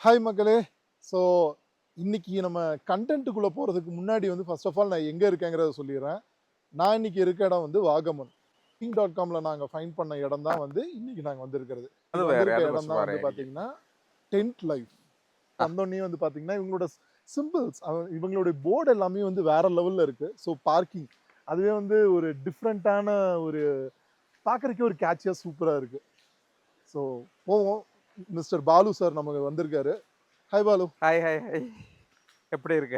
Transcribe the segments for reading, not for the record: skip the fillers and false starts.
Hi மக்களே. So இன்னைக்கு நம்ம கண்டென்ட்டுக்குள்ளே போகிறதுக்கு முன்னாடி வந்து ஃபர்ஸ்ட் ஆஃப் ஆல் நான் எங்கே இருக்கேங்கிறத சொல்லிடுறேன். நான் இன்னைக்கு இருக்க இடம் வந்து வாகமன். Booking.comல நாங்கள் ஃபைண்ட் பண்ண இடம் தான் வந்து இன்னைக்கு நாங்கள் வந்திருக்கிறது. அது இன்னைக்கு வேற வந்திருக்க அது இடம் பஸ் தான் வேற வந்து എനിക്ക് பார்த்தீங்கன்னா டென்ட் லைஃப். வந்தோடனே வந்து பார்த்தீங்கன்னா இவங்களோட சிம்பிள்ஸ் இவங்களுடைய போர்டு எல்லாமே வந்து வேற லெவலில் இருக்குது. ஸோ பார்க்கிங் அதுவே வந்து ஒரு டிஃப்ரெண்ட்டான ஒரு பார்க்குறக்கே ஒரு கேட்சியாக சூப்பராக இருக்குது. ஸோ போவோம். மிஸ்டர் பாலு சார் நமக்கு வந்திருக்காரு. Hi Balu. Hi hi hi எப்படி இருக்க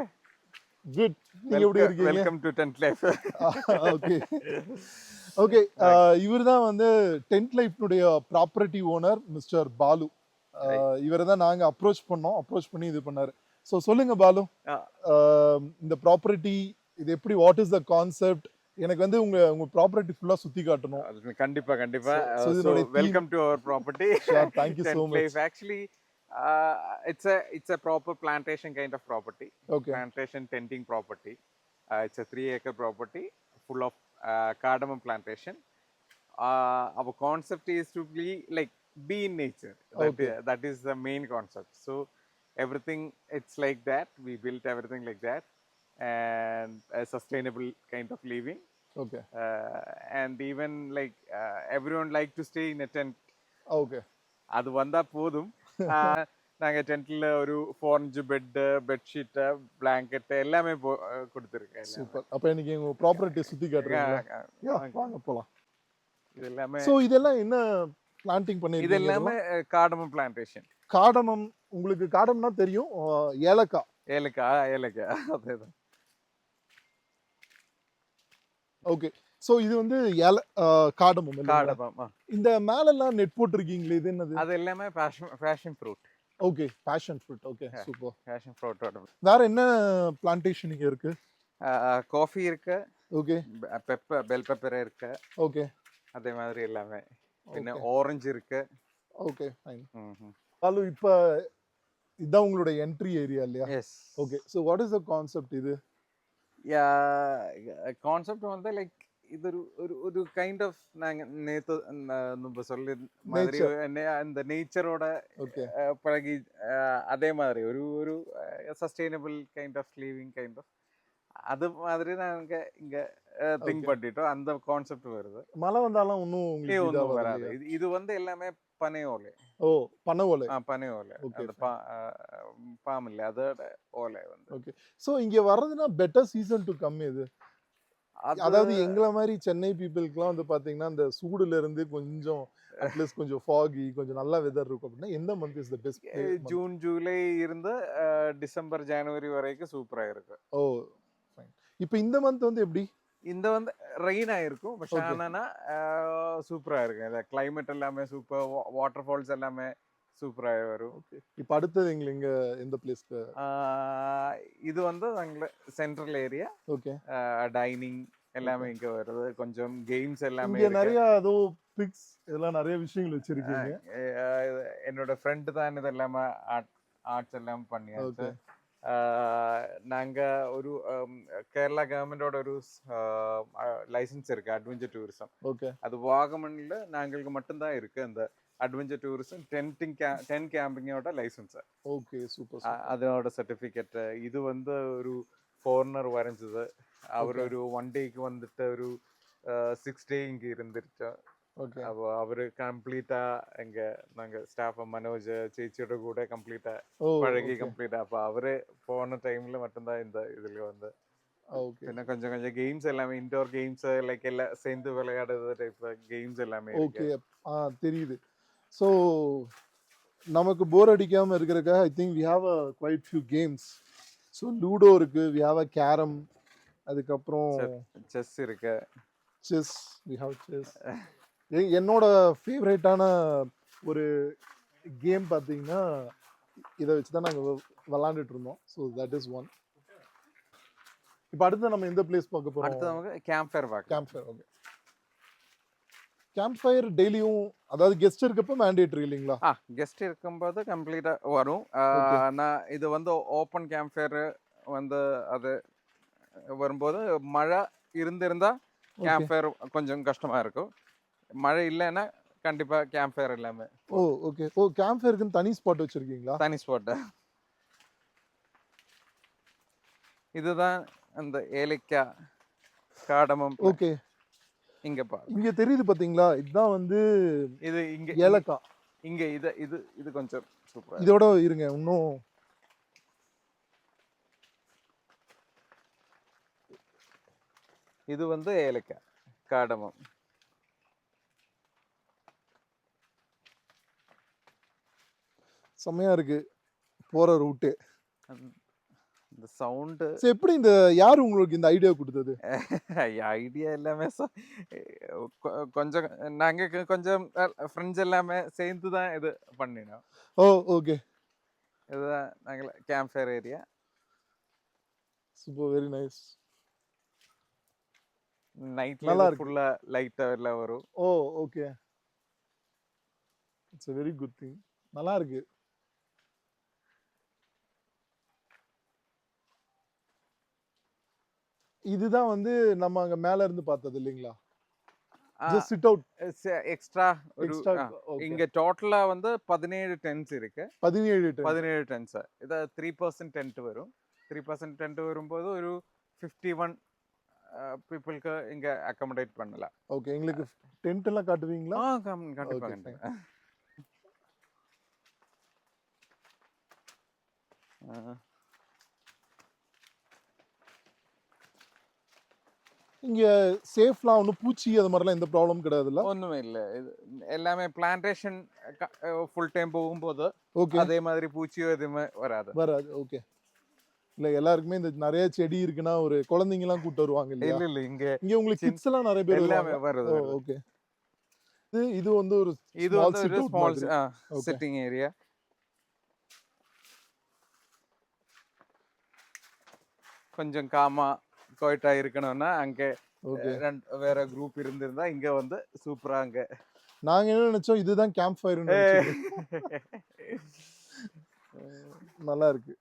குட். நீங்க எப்படி இருக்கீங்க? Welcome to tent life okay okay. இவர் தான் வந்து டென்ட் லைஃப்னுடைய ப்ராப்பர்ட்டி ஓனர் மிஸ்டர் பாலு. இவரை தான் நாங்கள் அப்ரோச் பண்ணி இது பண்ணாரு. ஸோ சொல்லுங்க பாலு, இந்த ப்ராப்பர்ட்டி இது எப்படி, வாட் இஸ் த கான்செப்ட்? எனக்கு வந்து உங்க உங்க ப்ராப்பர்ட்டி ஃபுல்லா சுத்தி காட்டணும். கண்டிப்பா கண்டிப்பா So, இதனுடைய welcome to our property thank you so much. Actually it's a proper plantation kind of property. Okay. Plantation tenting property. It's a 3-acre property full of cardamom plantation. Our concept is to be in nature. Okay. That is the main concept. So everything it's like that. We built everything like that, and a sustainable kind of living. Okay And even everyone like to stay in a tent. Okay. அது வந்தா போதும். நாங்க டென்ட்ல ஒரு 4 bedsheet blanket எல்லாமே கொடுத்துருக்கேன். Super. அப்ப இன்னைக்கு உங்க ப்ராப்பர்ட்டி சுத்தி காட்டுறீங்களா? வாங்க போலாம். இது எல்லாமே ஸோ இதெல்லாம் என்ன பிளான்டிங் இது பண்ணிருக்கீங்க? எல்லாமே கார்டமம் பிளான்டேஷன். காடமம். உங்களுக்கு காடம்னா தெரியும், ஏலக்காய். ஏலக்காய் அதேதான். ஓகே. ஸோ இது வந்து காடமம் இல்லைங்களா? கார்டமம் இந்த மேலெல்லாம் நெட் போட்டிருக்கீங்களே, இது என்னது? அது எல்லாமே passion fruit. Okay, passion fruit. Okay, super. Passion ஃப்ரூட்டோட வேற என்ன பிளான்டேஷன் இங்க இருக்கு? காஃபி இருக்கு, ஓகே பெல் பெப்பர் இருக்கு, ஓகே. அதே மாதிரி எல்லாமே. പിന്നെ ഓറഞ്ച് இருக்கு. Okay fine. பாலு, இப்போ இதான் உங்களோட என்ட்ரி ஏரியா இல்லையா? Yes. Okay. So what is the concept இது? கான்செப்ட் வந்து இது ஒரு கைண்ட் ஆஃப் நாங்க நேத்து நம்ம சொல்லி மாதிரி அந்த நேச்சரோட பழகி அதே மாதிரி ஒரு sustainable kind of living kind of அது மாதிரி நாங்க இங்க திங்க் பண்ணிட்டோம். அந்த கான்செப்ட் வருது. மழை வந்தாலும் ஒன்றும் வராது. இது வந்து எல்லாமே பனை ஓலை. ஓ, பனை ஓலை. பனை ஓலை. அந்த பாம் இல்ல, அதோட ஓலை வந்து. ஓகே. ஸோ இங்க வர்றதுன்னா பெட்டர் சீசன் டு கம் இது. அதாவது எங்களை மாதிரி சென்னை பீப்புளுக்குலாம் வந்து பாத்தீங்கன்னா இந்த சூடுல இருந்து கொஞ்சம் அட்லீஸ்ட் கொஞ்சம் ஃபாகி, கொஞ்சம் நல்ல வெதர் இருக்கும் அப்படின்னா எந்த month is the best? June July இருந்து டிசம்பர் ஜனவரி வரைக்கும் சூப்பரா இருக்கு. ஓ ஃபைன். இப்போ இந்த மந்த் வந்து எப்படி? இந்த வந்து ரெயின் ஆயிருக்கும், பட் ஆனா சூப்பரா இருக்கு. இந்த கிளைமேட் எல்லாமே சூப்பர், வாட்டர் ஃபால்ஸ் எல்லாமே சூப்பரா வரும். இப்போ அடுத்தது எங்க எந்த பிளேஸ்க்கு? இது வந்து அங்க சென்ட்ரல் ஏரியா. ஓகே. டைனிங் எல்லாமே இங்க வருது. கொஞ்சம் கேம்ஸ் எல்லாமே இங்க நிறைய ஏதோ பிக்ஸ் இதெல்லாம் நிறைய விஷயங்கள் வச்சிருக்கீங்க. என்னோட ஃப்ரெண்ட் தான் இதெல்லாம் ஆர்ட்ஸ் எல்லாம் பண்ணியாச்சு. நாங்க ஒரு கேரளா கவர்மெண்டோட ஒரு லைசன்ஸ் இருக்கு, அட்வென்ச்சர் டூரிசம். ஓகே. அது வாகமன்ல நாங்களுக்கு மட்டும்தான் இருக்கு அந்த அட்வென்ச்சர் டூரிசம் டென்ட் கேம்பிங்கோட லைசன்ஸ். Okay, super. அதோட சர்டிஃபிகேட். இது வந்து ஒரு ஃபாரினர் வரைஞ்சது. அவர் ஒரு 1 டேக்கு வந்துட்டு ஒரு 6 டே இங்க இருந்துருச்சு. அப்போ அவரு கம்ப்ளீட்டா எங்க நாங்க ஸ்டாஃப் மனோஜ் சேச்சியோட கூட கம்ப்ளீட்டா பழகி கம்ப்ளீட்டா. அப்போ அவரு போன டைம்ல மட்டும்தான் இந்த இதுல வந்து. പിന്നെ கொஞ்சம் கொஞ்சம் கேம்ஸ் எல்லாமே இன்டோர் கேம்ஸ் எல்லாம் சேர்ந்து விளையாடுறது டைப் கேம்ஸ் எல்லாமே. ஓகே, தெரியுது. ஸோ நமக்கு போர் அடிக்காம இருக்கிறதுக்காக I think we have a quite few games. So ludo இருக்கு, வி ஹாவ் அ கேரம், அதுக்கப்புறம் செஸ் இருக்கு. Chess, we have chess. என்னோட ஃபேவரேட்டான ஒரு கேம் பார்த்தீங்கன்னா இதை வச்சு தான் நாங்கள் விளாண்டுட்டு இருந்தோம். So that is one. இப்போ அடுத்து நம்ம எந்த பிளேஸ் பார்க்க போறோம்? அடுத்து நமக்கு கேம்ப் ஃபயர் பார்க்கலாம். Camp fire. Okay. Camp fire டெய்லியும், அதாவது கெஸ்ட் இருக்கப்போ மேண்டேட்டரி இல்லைங்களா? கெஸ்ட் இருக்கும்போது கம்ப்ளீட்டா வரும். நான் இது வந்து ஓப்பன் கேம்ப் ஃபயர் வந்து அது வரும்போது மழை இருந்திருந்தா கேம்ப் ஃபயர் கொஞ்சம் கஷ்டமா இருக்கும். மழை இல்லைன்னா கண்டிப்பா கேம்ப் ஃபயர் எல்லாமே ஓ ஓகே. ஓ கேம்ப் ஃபயருக்குன்னு தனி ஸ்பாட் வச்சிருக்கீங்களா? தனி ஸ்பாட். இதுதான் அந்த ஏலக்காய் காடமம் plant. ஓகே. இங்க பாருங்க. இங்க தெரியுது பாத்தீங்களா? இதுதான் வந்து இது இங்க ஏலக்காய். இங்க இது இது இது கொஞ்சம் சூப்பரா. இதோட இருங்க இன்னும் இது வந்து ஏலக்காய் காடமம். செம்மையா இருக்கு போற ரூட்டு. இந்த சவுண்டு எப்படி இந்த யார் உங்களுக்கு இந்த ஐடியா கொடுத்தது? ஐடியா எல்லாமே கொஞ்சம் நாங்க கொஞ்சம் ஃப்ரெண்ட்ஸ் எல்லாமே சேர்ந்து தான் இது பண்ணினோம். Oh okay. இதுதான் நாங்கள் camp fire area. Super, very nice. நைட்ல நல்லா இருக்கு. ஃபுல்லா லைட்டா எல்லாம் வரும். Oh okay. It's a very good thing. நல்லா இருக்கு. இதுதான் வந்து நம்ம அங்க மேல இருந்து பார்த்தது இல்லைங்களா? ஜஸ்ட் சிட் அவுட் எக்ஸ்ட்ரா ஒரு எக்ஸ்ட்ரா. ஓகே. இங்க டோட்டலா வந்து 17 டென்ட்ஸ் இருக்கு. 17 டன். 17 டென்ட்ஸ். இது 3% டென்ட் வரும். 3% டென்ட் வரும்போது ஒரு 51 பீப்புளுக்கு இங்க அக்கமடேட் பண்ணலாம். ஓகே. எங்களுக்கு டென்ட் எல்லாம் காட்டுவீங்களா? கண்டிப்பா Okay, கண்டிப்பா. இங்க சேஃப்லாம் ஒன்றும் பூச்சி அது மாதிரிலாம் எந்த ப்ராப்ளமும் கிடையாதுல்ல? ஒண்ணுமே இல்ல. இது எல்லாமே பிளான்டேஷன் ஃபுல் டைம் போகும்போது ஓகே. அதே மாதிரி பூச்சியோ எதுவுமே வராது. வராது. ஓகே. இல்ல எல்லாருக்குமே இந்த நிறைய செடி இருக்குன்னா ஒரு குழந்தைங்க எல்லாம் கூட்டு வருவாங்க இல்லையா? இல்ல இல்ல இங்க இங்க உங்களுக்கு கிட்ஸ் எல்லாம் நிறைய பேர் எல்லாமே வருவாங்க. வருது. ஓகே. இது வந்து ஒரு இது small வந்து sit ஒரு out ஸ்மால் மாதிரி. Okay. Sitting area. கொஞ்சம் காமா கோயிட்டா இருக்கணும்னா அங்க ஓகே. வேற குரூப் இருந்திருந்தா இங்க வந்து சூப்பரா அங்க நாங்க என்ன நினைச்சோம் இதுதான் கேம்ப் ஃபயர்னு நினைச்சோம். நல்லா இருக்கு.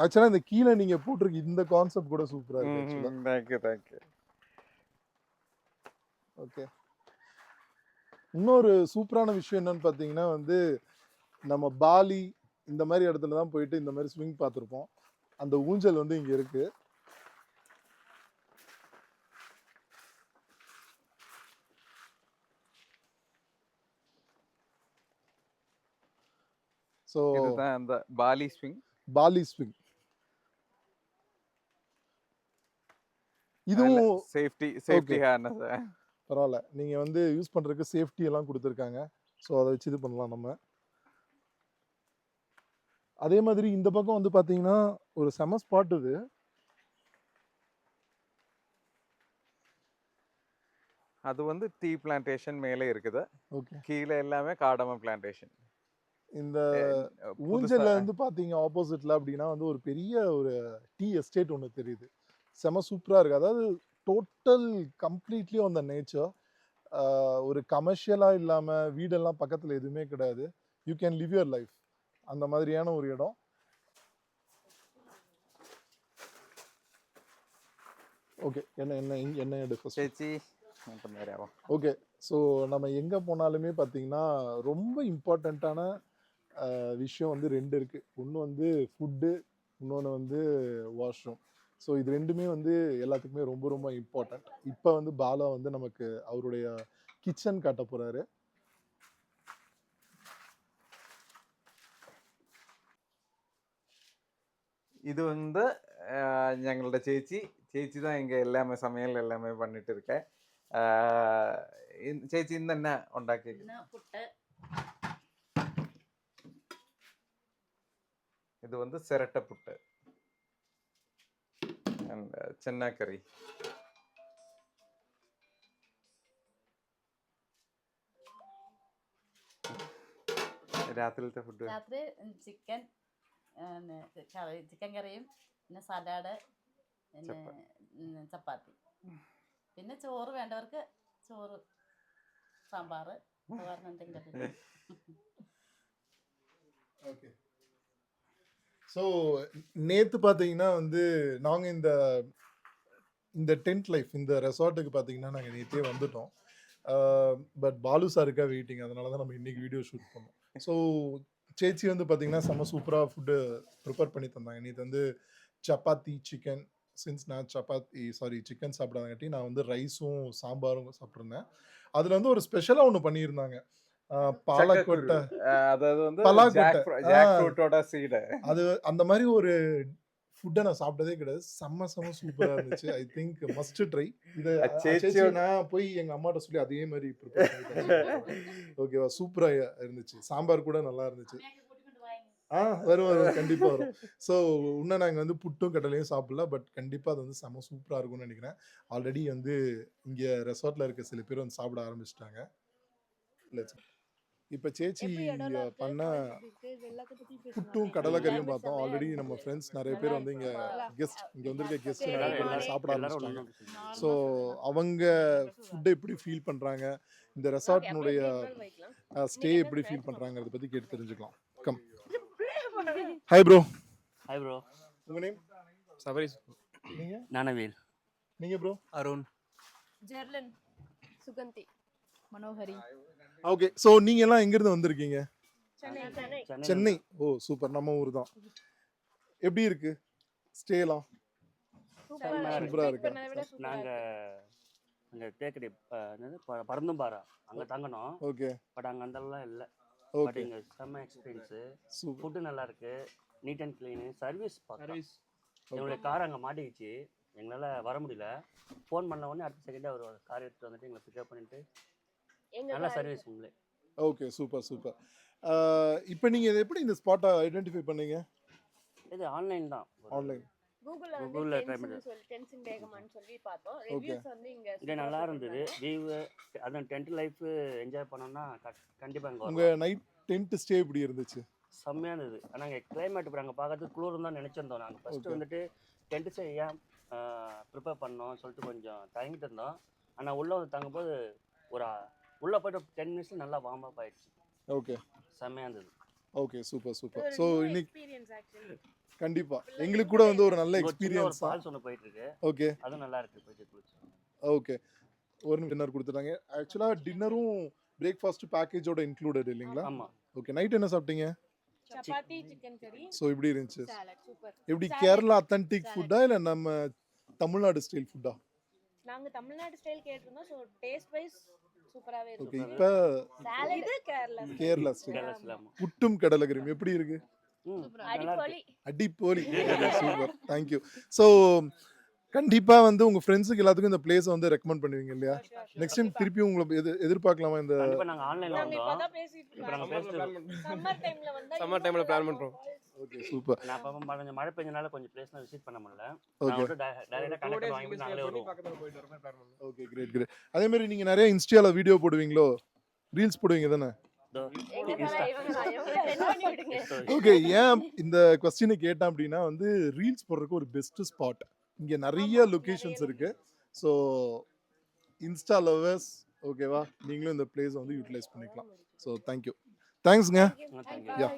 ஆக்சுவலா இந்த கீழே நீங்க போட்டிருக்க இந்த கான்செப்ட் கூட சூப்பரா இருக்கு ஆக்சுவலா. தேங்க்யூ. ஓகே. இன்னொரு சூப்பரான விஷயம் என்னன்னு பாத்தீங்கன்னா வந்து நம்ம பாலி இந்த மாதிரி இடத்துல தான் போயிட்டு இந்த மாதிரி ஸ்விங் பார்த்துருப்போம். அந்த ஊஞ்சல் வந்து இங்க இருக்கு. ஸோ இதுதான் அந்த பாலி ஸ்விங். பாலி ஸ்விங் இதுவும் சேஃப்டி ஹார்னஸ். பரவாயில்ல. நீங்க வந்து யூஸ் பண்றதுக்கு சேஃப்டி எல்லாம் கொடுத்துருக்காங்க. ஸோ அதை வச்சு இது பண்ணலாம் நம்ம. அதே மாதிரி இந்த பக்கம் வந்து பாத்தீங்கன்னா ஒரு செம ஸ்பாட் இது. அது வந்து டீ பிளான்டேஷன் மேலே இருக்குது. ஓகே. கீழே எல்லாமே காடமம் பிளான்டேஷன். இந்த ஊஞ்சல்ல இருந்து பாத்தீங்க ஆப்போசிட்ல அப்படின்னா வந்து ஒரு பெரிய ஒரு டீ எஸ்டேட் ஒன்று தெரியுது. செம சூப்பரா இருக்கு. அதாவது total completely on the nature. ஒரு கமர்ஷியலா இல்லாம வீடெல்லாம் பக்கத்துல எதுவுமே கிடையாது. You can live your life. அந்த மாதிரியான ஒரு இடம். ஓகே. என்ன டிஸ்கஸ் ചേച്ചി ஓகே. ஸோ நம்ம எங்கே போனாலுமே பார்த்தீங்கன்னா ரொம்ப இம்பார்ட்டண்ட்டான விஷயம் வந்து 2 இருக்குது. ஒன்று வந்து ஃபுட்டு, இன்னொன்று வந்து வாஷ்ரூம். ஸோ இது 2மே வந்து எல்லாத்துக்குமே ரொம்ப ரொம்ப இம்பார்ட்டண்ட். இப்போ வந்து பாலா வந்து நமக்கு அவருடைய கிச்சன் காட்ட போகிறாரு. இது வந்து ഞങ്ങളുടെ ചേച്ചി தான் இங்க எல்லாமே சமையல் எல்லாமே பண்ணிட்டு இருக்கேன். ചേച്ചി ഇന്ന് എന്നാ ഉണ്ടാക്കി? இது வந்து சிரட்டை புட்டு and சென்னா கறி. രാത്രിയിലത്തെ ഫുഡ് രാത്രി ചിക്കൻ കറിയും പിന്നെ സലാഡ് പിന്നെ ചപ്പാത്തി പിന്നെ ചോറ് വേണ്ടവർക്ക് ചോറ് സാമ്പാർ എന്തെങ്കിലും. ஓகே. ஸோ நேற்று பார்த்தீங்கன்னா வந்து நாங்கள் இந்த டென்ட் லைஃப் இந்த ரெசார்ட்டுக்கு பார்த்தீங்கன்னா நாங்கள் நேற்றே வந்துட்டோம். பட் பாலு சாருக்காக வெயிட்டிங், அதனால தான் நம்ம இன்னைக்கு வீடியோ ஷூட் பண்ணோம். ஸோ சேச்சி வந்து பார்த்தீங்கன்னா செம்ம சூப்பராக ஃபுட்டு ப்ரிப்பேர் பண்ணி தந்தாங்க. நேற்று வந்து சப்பாத்தி சிக்கன், சின்ஸ் நான் சிக்கன் சாப்பிடாதங்காட்டி நான் வந்து ரைஸும் சாம்பாரும் சாப்பிட்ருந்தேன். அதில் வந்து ஒரு ஸ்பெஷலாக ஒன்று பண்ணியிருந்தாங்க, பாலக்கொட்டை அதாவது வந்து பலாக்கொட்டை. Jack ஃப்ரூட்டோட seed. அது அந்த மாதிரி ஒரு ஃபுட்டை நான் சாப்பிட்டதே கிடையாது. செம்ம சூப்பராக இருந்துச்சு. I think must try. இதை சேச்சி நான் போய் எங்கள் அம்மாட்ட சொல்லி அதே மாதிரி ப்ரிப்பேர் பண்ணி ஓகேவா, சூப்பராக இருந்துச்சு. சாம்பார் கூட நல்லா இருந்துச்சு. வரும் கண்டிப்பாக வரும். ஸோ இன்னும் நாங்கள் வந்து புட்டும் கடலையும் சாப்பிடல, பட் கண்டிப்பாக அது வந்து செம்ம சூப்பராக இருக்கும்னு நினைக்கிறேன். ஆல்ரெடி வந்து இங்கே ரெசார்ட்டில் இருக்க சில பேர் வந்து சாப்பிட ஆரம்பிச்சிட்டாங்க. இப்போ சேச்சி பண்ண புட்டும் கடலைக்கறியும் பார்த்தோம். ஆல்ரெடி நம்ம ஃப்ரெண்ட்ஸ் நிறைய பேர் வந்து இங்கே வந்திருக்க கெஸ்ட் நிறைய பேர் சாப்பிட ஆரம்பிச்சிட்டாங்க. ஸோ அவங்க ஃபுட்டை எப்படி ஃபீல் பண்ணுறாங்க, இந்த ரெசார்ட்னுடைய ஸ்டே எப்படி ஃபீல் பண்ணுறாங்கிறத பற்றி கேட்டு தெரிஞ்சுக்கலாம். Come. Hi bro. Hi bro. உங்கள் நேம்? சபரிஸ். நீங்கள்? ஞானவேல். நீங்கள் bro? Arun. Jerlin. Suganthi. Manohari. Okay. So நீங்கள் எல்லாம் எங்கேருந்து வந்திருக்கீங்க? சென்னை. ஓ சூப்பர், நம்ம ஊர் தான். எப்படி இருக்கு ஸ்டேலாம்? சூப்பரா இருக்கு. நாங்கள் அங்கே தேக்கடி பரந்தும்பாரா அங்கே தங்கணும். ஓகே. பட் அங்கே அந்தெல்லாம் இல்லை. பட் இங்கே செம்ம எக்ஸ்பீரியன்ஸு. ஃபுட்டு நல்லா இருக்கு, neat and clean, service service. எங்களுடைய கார் அங்கே மாட்டிக்கிச்சு, எங்களால் வர முடியல. ஃபோன் பண்ண உடனே அடுத்த செகண்டே அவர் கார் எடுத்துகிட்டு வந்துட்டு எங்களை பிக்கப் பண்ணிட்டு நல்ல சர்வீஸ் உங்களே. Okay super super. இப்போ நீங்கள் இதை எப்படி இந்த ஸ்பாட்டை ஐடென்டிஃபை பண்ணீங்க? இது ஆன்லைன் தான். ஆன்லைன் கூகுளில் ட்ரை பண்ணி இங்கே நல்லா இருந்தது. வியூ அதான் டென்ட் லைஃப் என்ஜாய் பண்ணோம்னா கண்டிப்பாக இங்கே உங்கள் நைட் டென்ட் ஸ்டே எப்படி இருந்துச்சு? செம்மையாக இருந்தது. ஆனால் அங்கே கிளைமேட் இப்போ நாங்கள் பார்க்கறதுக்கு குளிர் தான் நினச்சிருந்தோம். நாங்கள் ஃபஸ்ட்டு வந்துட்டு டென்ட் ஸ்டே ஏன் ப்ரிப்பேர் பண்ணோம் சொல்லிட்டு கொஞ்சம் தயங்கிட்டு இருந்தோம். ஆனால் உள்ளே வந்து தங்கும்போது ஒரு உள்ளே போய்ட்டு 10 மினிட்ஸில் நல்லா வார்ம் அப் ஆயிடுச்சு. ஓகே செம்மையாக இருந்தது. Okay super super. ஸோ இன்னைக்கு கண்டிப்பாக எங்களுக்கு கூட வந்து ஒரு நல்ல எக்ஸ்பீரியன்ஸ். ஃபால்ஸ் ஒன்று போயிட்டு இருக்கு. ஓகே. அதுவும் நல்லா இருக்கு. போயிட்டு குளிச்சு. ஓகே. ஒரு டின்னர் கொடுத்துட்டாங்க. ஆக்சுவலாக டின்னரும் பிரேக்ஃபாஸ்ட் பேக்கேஜோட இன்க்ளூடட் இல்லைங்களா? ஆமாம். ஓகே. நைட் என்ன சாப்பிட்டீங்க? சப்பாத்தி சிக்கன் கறி. ஸோ எப்படி இருந்துச்சு? Salad super. எப்படி கேரளா அத்தன்டிக் ஃபுட்டா இல்லை நம்ம தமிழ்நாடு ஸ்டைல் ஃபுட்டா? நாங்க தமிழ்நாடு ஸ்டைல் கேட்டிருந்தோம். ஸோ டேஸ்ட் வைஸ் சூப்பராகவே ஓகே. இருக்கு. இப்போ சாலட் கேரளா ஸ்டைல் கேரளா புட்டும் கடலைக்கறியும் எப்படி இருக்கு? அடிப்பொலி. அடிப்போலி. Super, thank you. ஸோ கண்டிப்பாக வந்து உங்கள் ஃப்ரெண்ட்ஸுக்கு எல்லாத்துக்கும் இந்த பிளேஸை வந்து ரெக்கமெண்ட் பண்ணுவீங்க இல்லையா? நெக்ஸ்ட் டைம் திருப்பி உங்களை எதிர்பார்க்கலாமா? இந்த நாங்கள் ஆன்லைனில் நாங்க வந்தோம். இப்பதான் பேசிட்டு இப்போ நாங்கள் இருக்கோம். சம்மர் டைம்ல வந்தா சம்மர் டைம்ல பிளான் பண்றோம். Okay super. நான் அப்போ கொஞ்சம் மழை பெஞ்சனால கொஞ்சம் பிளேஸ்லாம் விசிட் பண்ண முடியல. ஓகே. நான் வந்து டைரெக்டாக கனெக்ட் வாங்கிட்டு நாங்களே வருவோம். பக்கத்துல போயிட்டு வர மாதிரி பிளான் பண்ணுவோம். Okay great great. அதே மாதிரி நீங்கள் நிறைய இன்ஸ்டாவில் வீடியோ போடுவீங்களோ, ரீல்ஸ் போடுவீங்க தானே? எங்க தலை இவங்க சென்ட் பண்ணி விடுங்க. ஓகே. ஏன் இந்த கொஸ்டினை கேட்டேன் அப்படின்னா வந்து ரீல்ஸ் போடுறதுக்கு ஒரு பெஸ்ட் ஸ்பாட் இங்கே நிறைய லொக்கேஷன்ஸ் இருக்கு. ஸோ இன்ஸ்டா லவர்ஸ் ஓகேவா, நீங்களும் இந்த பிளேஸை வந்து யூட்டிலைஸ் பண்ணிக்கலாம். So thank you. தேங்க்ஸ்ங்க. தேங்க்யூ.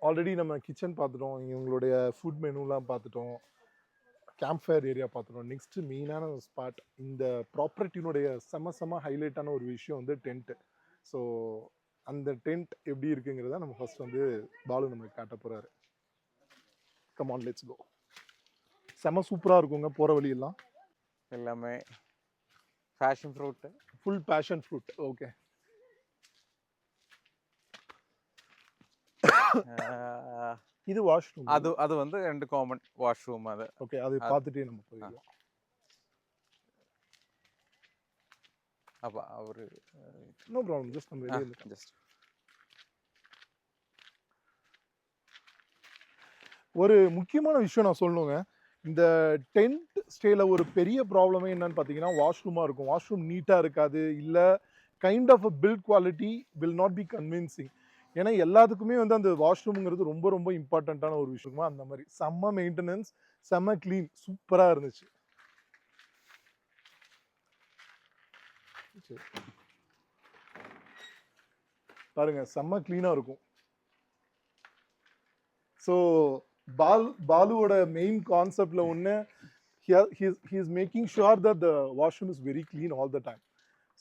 ஆல்ரெடி நம்ம கிச்சன் பார்த்துட்டோம், இவங்களுடைய ஃபுட் மெனுலாம் பார்த்துட்டோம், கேம்ப் ஃபயர் ஏரியா பார்த்துட்டோம். நெக்ஸ்ட் மெயினான ஸ்பாட் இந்த ப்ராப்பர்ட்டினுடைய செம்ம ஹைலைட்டான ஒரு விஷயம் வந்து டென்ட்டு. ஸோ அந்த டென்ட் எப்படி இருக்குங்கிறத நம்ம ஃபர்ஸ்ட் வந்து பாலு நமக்கு காட்ட போகிறாரு. Come on let's go. செம்ம சூப்பராக இருக்குங்க போகிற வழியெல்லாம். எல்லாமே passion fruit. Full passion fruit. Okay. இது வாஷ்ரூம். அது வந்து 2 காமன் வாஷ்ரூம். அது ஓகே. அது பார்த்துட்டே நம்ம போயிடலாம். அப்ப அவரு நோ ப்ராப்ளம். ஜஸ்ட் நம்ம வெளியே வந்து ஜஸ்ட் ஒரு முக்கியமான விஷயம் நான் சொல்லணுங்க. இந்த டென்ட் ஸ்டேல ஒரு பெரிய ப்ராப்ளமே என்னன்னு பார்த்தீங்கன்னா வாஷ்ரூமாக இருக்கும். வாஷ்ரூம் நீட்டாக இருக்காது, இல்லை kind of a build quality will not be convincing. ஏன்னா எல்லாத்துக்குமே வந்து அந்த வாஷ்ரூம்ங்கிறது ரொம்ப ரொம்ப இம்பார்ட்டண்ட்டான ஒரு விஷயமா. அந்த மாதிரி செம்ம மெயின்டெனன்ஸ், செம்ம க்ளீன், சூப்பராக இருந்துச்சு. பாருங்க செம்ம க்ளீனாக இருக்கும். ஸோ பாலுவோட மெயின் கான்செப்டில் ஒன்று he's making sure that the washroom is very clean all the time.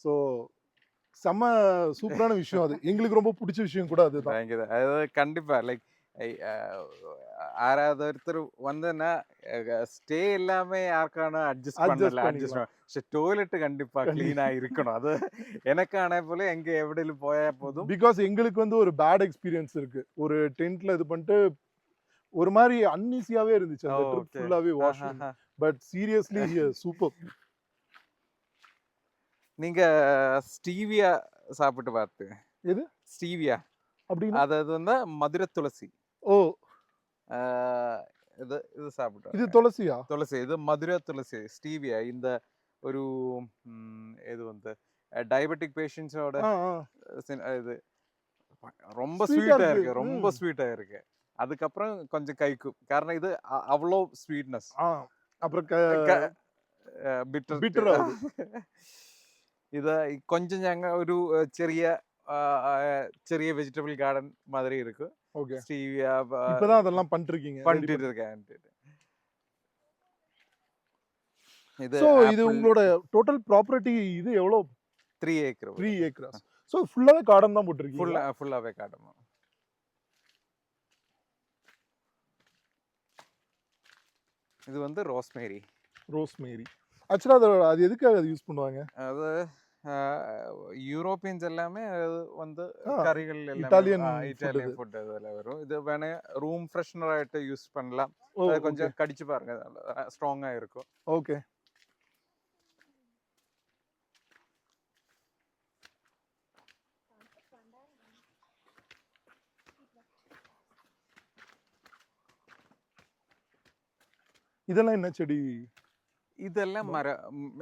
So செம்ம சூப்பரான விஷயம் அது. எங்களுக்கு ரொம்ப பிடிச்ச விஷயம் கூட அதுதான். தேங்க்யூ. அதாவது கண்டிப்பா லைக் யாராவது ஒருத்தர் வந்தேன்னா ஸ்டே எல்லாமே யாருக்கான அட்ஜஸ்ட் பண்ணல அட்ஜஸ்ட் പക്ഷെ ടോയ്ലറ്റ് கண்டிப்பா கிளீனா இருக்கணும். அது எனக்கான போல எங்க எവിടെയും போயா போதும். பிகாஸ் எங்களுக்கு வந்து ஒரு பேட் எக்ஸ்பீரியன்ஸ் இருக்கு. ஒரு டென்ட்ல இது பண்ணிட்டு ஒரு மாதிரி அன்ஈஸியாவே இருந்துச்சு அந்த ட்ரிப் ஃபுல்லாவே வாஷ்ரூம். But seriously super. நீங்க ஸ்டீவியா சாப்பிட்டு பார்த்து? எது ஸ்டீவியா அப்படின்னா? அதாவது வந்து மதுரை துளசி. ஓ இது இது சாப்பிட்டோம். இது துளசியா? துளசி இது மதுரை துளசி ஸ்டீவியா. இந்த ஒரு இது வந்து டயபெட்டிக் பேஷண்ட்ஸோட இது ரொம்ப ஸ்வீட்டா இருக்கு. ரொம்ப ஸ்வீட்டா இருக்கு. அதுக்கப்புறம் கொஞ்சம் கைக்கும். காரணம் இது அவ்வளோ ஸ்வீட்னஸ். அப்புறம் ബിറ്റർ ഇത് കൊഞ്ചം ഞങ്ങ ഒരു ചെറിയ ചെറിയ வெஜிடபிள் கார்டன் மாதிரி இருக்கு. ஓகே. ஸ்டீவியா இப்பதான் அதெல்லாம் பண்ணிட்டு இருக்கேன். சோ இது உங்களோட டோட்டல் ப்ராப்பர்ட்டி இது எவ்வளவு? 3 ஏக்கர். 3 ஏக்கர்ஸ். சோ ஃபுல்லாவே கார்டன் தான் போட்டுருக்கீங்க? ஃபுல்லாவே கார்டன். இது வந்து ரோஸ்மேரி. ஆக்சுவலா அது எதுக்காக அது யூஸ் பண்ணுவாங்க? அது யூரோப்பியன்ஸ் எல்லாமே வந்து கறிகள் இட்டாலியன் ஃபுட் அதெல்லாம் வரும். இது வேணா ரூம் ஃப்ரெஷ்னர் ஆயிட்டு யூஸ் பண்ணலாம். அது கொஞ்சம் கடிச்சு பாருங்க, ஸ்ட்ராங்கா இருக்கும். ஓகே. இதெல்லாம் என்ன செடி? இதெல்லாம்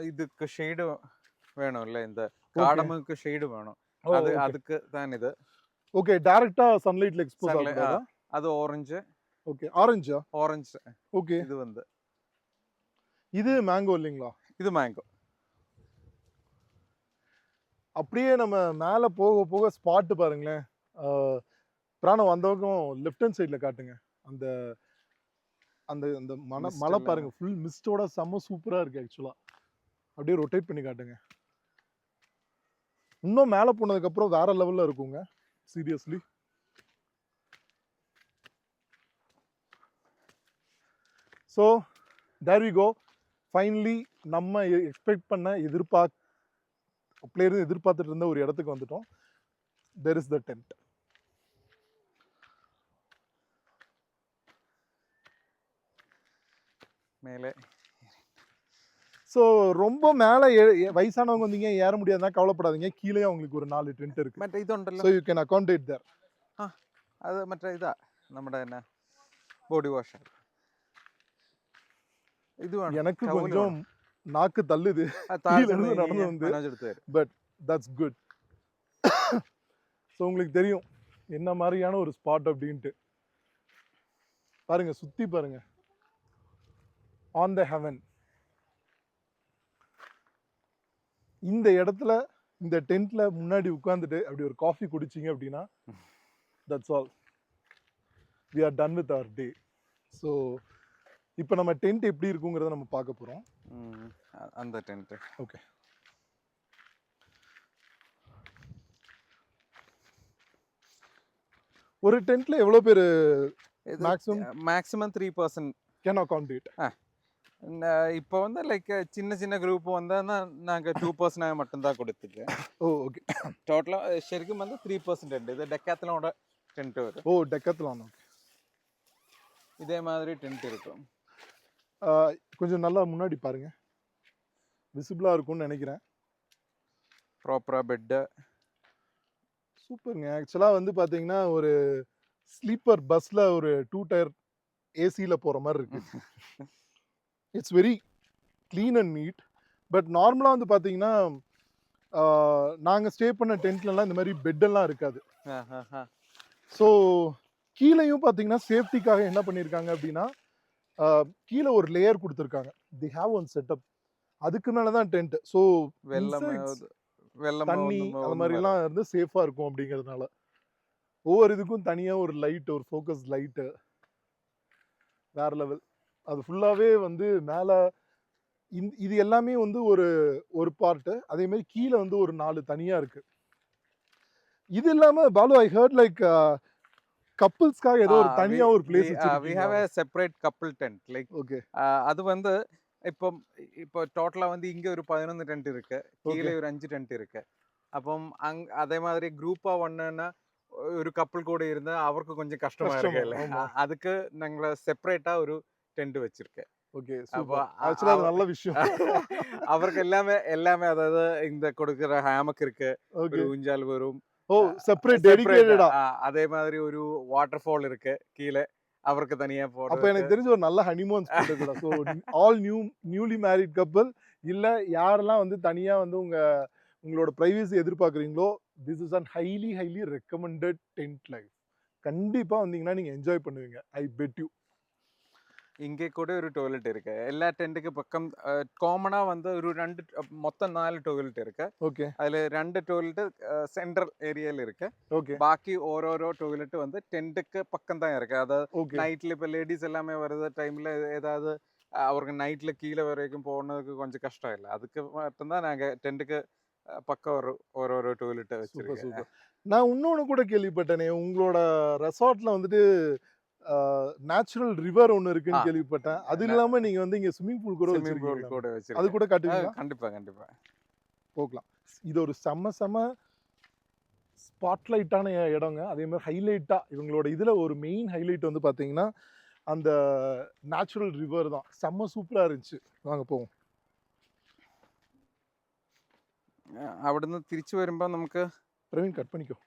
இதுக்கு ஷேடு வேணும்ல, இந்த காடமுக்கு ஷேடு வேணும். அதுக்கு தான் இது. ஓகே. டைரக்ட்டா சன்லைட்ல எக்ஸ்போஸ் ஆகுதா? அது ஆரஞ்சு. ஓகே. ஆரஞ்சா? ஆரஞ்சு. ஓகே. இது வந்து இது மேங்கோ இல்லீங்களா? இது மேங்கோ. அப்படியே நம்ம மேல போக போக ஸ்பாட் பாருங்களேன். பிராணம் வந்தவங்க லெஃப்ட் ஹேண்ட் சைடுல காட்டுங்க. அந்த அந்த அந்த மலை பாருங்க, ஃபுல் மிஸ்டோட செம்ம சூப்பரா இருக்கு. ஆக்சுவலா அப்படியே ரொட்டேட் பண்ணி காட்டுங்க. இன்னும் மேலே போனதுக்கு அப்புறம் வேற லெவல்ல இருக்குங்க. Seriously. So there we go. Finally நம்ம எக்ஸ்பெக்ட் பண்ண எதிர்பார்த்துட்டு இருந்த ஒரு இடத்துக்கு வந்துட்டோம். There is the tent. மேலே ஸோ ரொம்ப மேலே வயசானவங்க வந்தீங்க ஏற முடியாதுன்னா கவலைப்படாதீங்க. கீழே அவங்களுக்கு ஒரு 4 டென்ட் இருக்கு. മറ്റേ ഇതുണ്ടല്ലോ. ஸோ யூ கேன் அகாமடேட் தேர். അത് മറ്റേ ഇതാ നമ്മുടെ തന്നെ ബോഡി വാഷ്. இது எனக்கு கொஞ்சம் நாக்கு தள்ளுது நடந்து வந்து. But that's good. ஸோ உங்களுக்கு தெரியும் என்ன மாதிரியான ஒரு ஸ்பாட் அப்படின்ட்டு. பாருங்க, சுத்தி பாருங்க. On the heaven. இந்த இடத்துல இந்த டென்ட்ல முன்னாடி உட்காந்துட்டு அப்படி ஒரு காஃபி குடிச்சிங்க அப்படின்னா that's all. We are done with our day. So இப்போ நம்ம டென்ட் எப்படி இருக்குங்கிறத நம்ம பார்க்க போகிறோம். அந்த டென்ட். ஓகே. ஒரு டென்ட்ல எவ்வளோ பேர்? Maximum 3% can accommodate. இப்போ வந்து லைக் சின்ன சின்ன குரூப் வந்தால் நாங்கள் 2% மட்டும்தான் கொடுத்துருக்கேன். ஓ ஓகே. டோட்டலாக ശരിക്കും வந்து 3% இது டெக்காத்லானோட டென்ட் வரும். ஓ டெக்காத்லான். ஓகே. இதே மாதிரி டென்ட் இருக்கும். கொஞ்சம் நல்லா முன்னாடி பாருங்க, விசிபிளாக இருக்கும்னு நினைக்கிறேன். ப்ராப்பராக பெட்டு. சூப்பருங்க. ஆக்சுவலாக வந்து பார்த்தீங்கன்னா ஒரு ஸ்லீப்பர் பஸ்ஸில் ஒரு 2 டயர் ஏசியில் போகிற மாதிரி இருக்கு. It's very clean and neat. But நார்மலாக வந்து பார்த்தீங்கன்னா நாங்கள் ஸ்டே பண்ண டென்ட்லலாம் இந்த மாதிரி பெட்டெல்லாம் இருக்காது. ஸோ கீழேயும் பார்த்தீங்கன்னா சேஃப்டிக்காக என்ன பண்ணியிருக்காங்க அப்படின்னா கீழே ஒரு லேயர் கொடுத்துருக்காங்க. தி ஹேவ் ஒன் செட்டப். அதுக்கு மேலே தான் டென்ட். ஸோ தண்ணி அந்த மாதிரிலாம் இருந்து சேஃபாக இருக்கும் அப்படிங்கிறதுனால ஒவ்வொரு இதுக்கும் தனியாக ஒரு லைட், ஒரு ஃபோக்கஸ் லைட்டு வேற லெவல். அது ஃபுல்லாகவே வந்து மேலே இது எல்லாமே வந்து ஒரு ஒரு பார்ட்டு. அதே மாதிரி கீழே வந்து ஒரு 4 தனியா இருக்கு. இது இல்லாம பாலு, ஐ ஹர்ட் லைக் கப்புள்ஸ்க்காக ஏதோ ஒரு தனியா ஒரு பிளேஸ் we வச்சிருக்கீங்க. have a separate couple tent like okay. அது வந்து இப்போ டோட்டலா வந்து இங்க ஒரு 11 டென்ட் இருக்கு, கீழே ஒரு 5 டென்ட் இருக்கு. അപ്പം അതേ മാതിരി ഗ്രൂപ്പാ വണ്ണ ഒരു കപ്പിൾ കൂടെ ഇരുന്ന് അവർക്ക് கொஞ்சம் கஷ்டமா இருக்குல்ல, அதுக்கு நாங்க செப்பரேட்டா ஒரு டென்ட் வச்சிருக்கேன். ஓகே, அப்போ சூப்பர். ஆக்சுவலா அது நல்ல விஷயம். அவருக்கு எல்லாமே அதாவது இந்த கொடுக்கிற ஹேமக் இருக்கு, ஒரு ஊஞ்சால் வரும். ஓ, செப்பரேட் டெடிகேட்டடா. அதே மாதிரி ஒரு வாட்டர் ஃபால் இருக்கு கீழே, அவருக்கு தனியா போறது. அப்ப எனக்கு தெரிஞ்ச ஒரு நல்ல ஹனிமூன் ஸ்பாட் இருக்குடா. So all newly married couple இல்ல யாரெல்லாம் வந்து தனியா வந்து உங்களோட பிரைவசி எதிர்பார்க்குறீங்களோ, this is an highly recommended tent life. கண்டிப்பா வந்தீங்கன்னா நீங்க என்ஜாய் பண்ணுவீங்க. I bet you. இங்கே கூட ஒரு டாய்லெட் இருக்கு. எல்லா டென்ட்டுக்கு பக்கம் காமனா வந்து ஒரு 2 மொத்தம் 4 டாய்லெட் இருக்கு. ஓகே. அதுல 2 டாய்லெட் சென்ட்ரல் ஏரியால இருக்கு. ஓகே. பாக்கி ஓரோரோ டாய்லெட் வந்து டென்ட்டுக்கு பக்கம் தான் இருக்கு. அதாவது ஓகே. நைட்ல இப்போ லேடிஸ் எல்லாமே வருது டைம்ல ஏதாவது அவருக்கு நைட்ல கீழே வரைக்கும் போனதுக்கு கொஞ்சம் கஷ்டம் இல்லை. அதுக்கு மட்டும்தான் நாங்க டென்ட்டுக்கு பக்கம் ஓரோரோ டாய்லெட் சூப்பர் வச்சிருக்கோம். சூப்பர். நான் இன்னொன்னு கூட கேள்விப்பட்டேனே, உங்களோட ரெசார்ட்ல வந்துட்டு நேச்சுரல் ரிவர் ஒன்னு இருக்குன்னு கேள்விப்பட்டேன். அது இல்லாம நீங்க வந்து இங்க ஸ்விமிங் பூல் கூட வச்சிருக்கீங்க. அது கூட காட்டுவீங்களா? கண்டிப்பா போகலாம். இது ஒரு செம ஸ்பாட்லைட்டான இடங்க. அதே மாதிரி ஹைலைட்டா இவங்களோட இதுல ஒரு மெயின் ஹைலைட் வந்து பாத்தீங்கன்னா அந்த நேச்சுரல் ரிவர் தான். செம்ம சூப்பரா இருந்துச்சு. வாங்க போவோம். അവിടുന്ന് തിരിച്ചു വരുമ്പോ നമുക്ക് பிரவீன் கட் பண்ணிக்கோ.